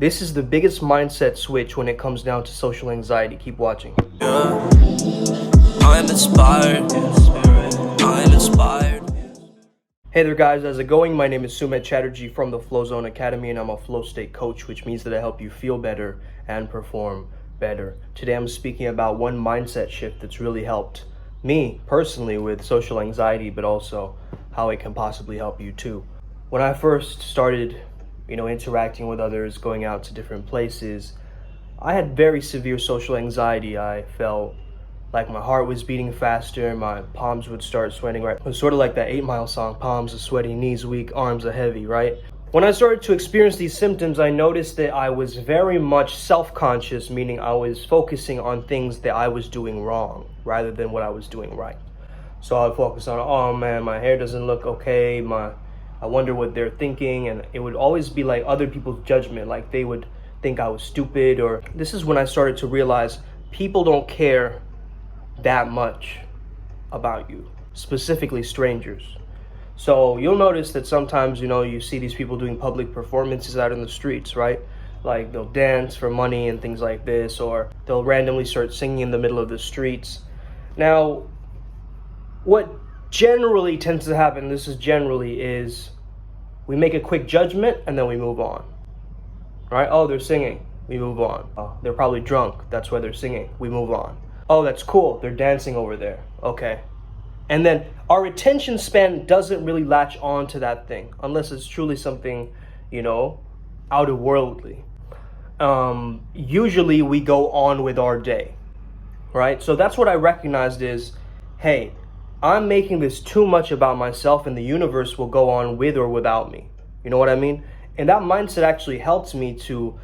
This is the biggest mindset switch when it comes down to social anxiety. Keep watching. Yeah. I'm inspired. I'm inspired. Hey there guys, how's it going? My name is Sumit Chatterjee from the Flow Zone Academy, and I'm a flow state coach, which means that I help you feel better and perform better. Today I'm speaking about one mindset shift that's really helped me personally with social anxiety, but also how it can possibly help you too. When I first started, interacting with others, going out to different places, I had very severe social anxiety. I felt like my heart was beating faster, my palms would start sweating, right? It was sort of like that 8 Mile song, palms are sweaty, knees weak, arms are heavy, right? When I started to experience these symptoms, I noticed that I was very much self-conscious, meaning I was focusing on things that I was doing wrong rather than what I was doing right. So I would focus on, oh man, my hair doesn't look okay, I wonder what they're thinking, and it would always be like other people's judgment, like they would think I was stupid. Or this is when I started to realize people don't care that much about you, specifically strangers. So you'll notice that sometimes, you see these people doing public performances out in the streets, right? Like they'll dance for money and things like this, or they'll randomly start singing in the middle of the streets. Now, what generally tends to happen, is we make a quick judgment and then we move on, right? Oh, they're singing, we move on. Oh, they're probably drunk, that's why they're singing, we move on. Oh, that's cool, they're dancing over there, okay. And then our attention span doesn't really latch on to that thing unless it's truly something, out of worldly. Usually we go on with our day, right? So that's what I recognized is, hey, I'm making this too much about myself and the universe will go on with or without me. You know what I mean? And that mindset actually helps me to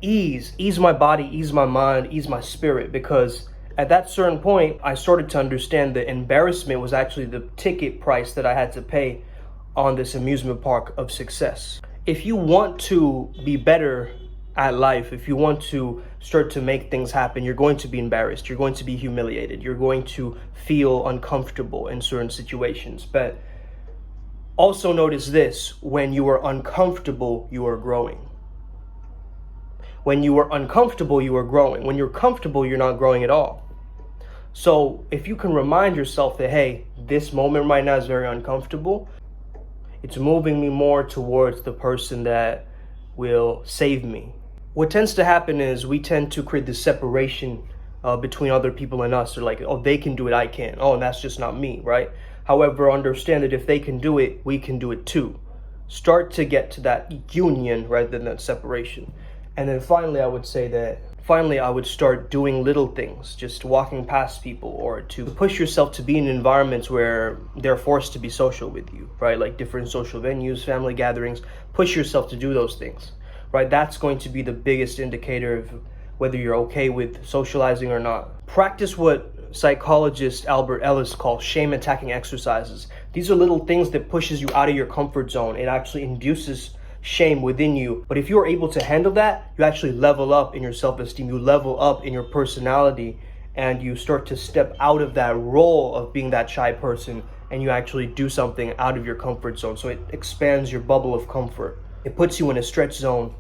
ease my body, ease my mind, ease my spirit, because at that certain point, I started to understand that embarrassment was actually the ticket price that I had to pay on this amusement park of success. If you want to be better at life, if you want to start to make things happen, you're going to be embarrassed, you're going to be humiliated, you're going to feel uncomfortable in certain situations. But also notice this, when you are uncomfortable, you are growing. When you are uncomfortable, you are growing. When you're comfortable, you're not growing at all. So if you can remind yourself that, hey, this moment right now is very uncomfortable, it's moving me more towards the person that will save me. What tends to happen is we tend to create this separation between other people and us. They're like, oh, they can do it, I can't. Oh, and that's just not me, right? However, understand that if they can do it, we can do it too. Start to get to that union rather than that separation. And then finally, I would start doing little things, just walking past people, or to push yourself to be in environments where they're forced to be social with you, right? Like different social venues, family gatherings, push yourself to do those things, right? That's going to be the biggest indicator of whether you're okay with socializing or not. Practice what psychologist Albert Ellis calls shame attacking exercises. These are little things that pushes you out of your comfort zone. It actually induces shame within you. But if you are able to handle that, you actually level up in your self-esteem, you level up in your personality, and you start to step out of that role of being that shy person, and you actually do something out of your comfort zone. So it expands your bubble of comfort. It puts you in a stretch zone.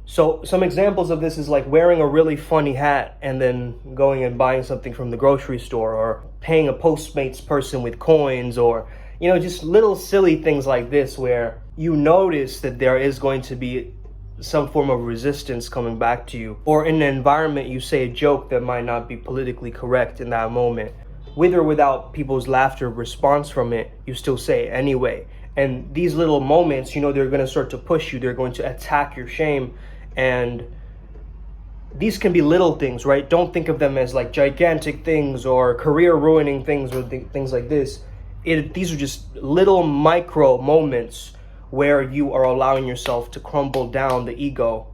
So some examples of this is like wearing a really funny hat and then going and buying something from the grocery store, or paying a Postmates person with coins, or just little silly things like this where you notice that there is going to be some form of resistance coming back to you. Or in an environment, you say a joke that might not be politically correct in that moment. With or without people's laughter response from it, you still say it anyway. And these little moments, they're going to start to push you. They're going to attack your shame. And these can be little things, right? Don't think of them as like gigantic things or career ruining things or things like this. These are just little micro moments where you are allowing yourself to crumble down the ego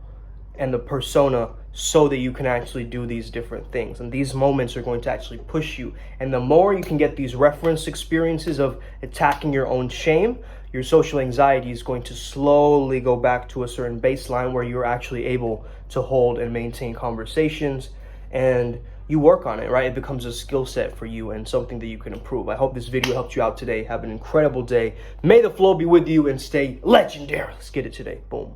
and the persona so that you can actually do these different things. And these moments are going to actually push you. And the more you can get these reference experiences of attacking your own shame, your social anxiety is going to slowly go back to a certain baseline where you're actually able to hold and maintain conversations, and you work on it, right? It becomes a skill set for you and something that you can improve. I hope this video helped you out today. Have an incredible day. May the flow be with you and stay legendary. Let's get it today. Boom.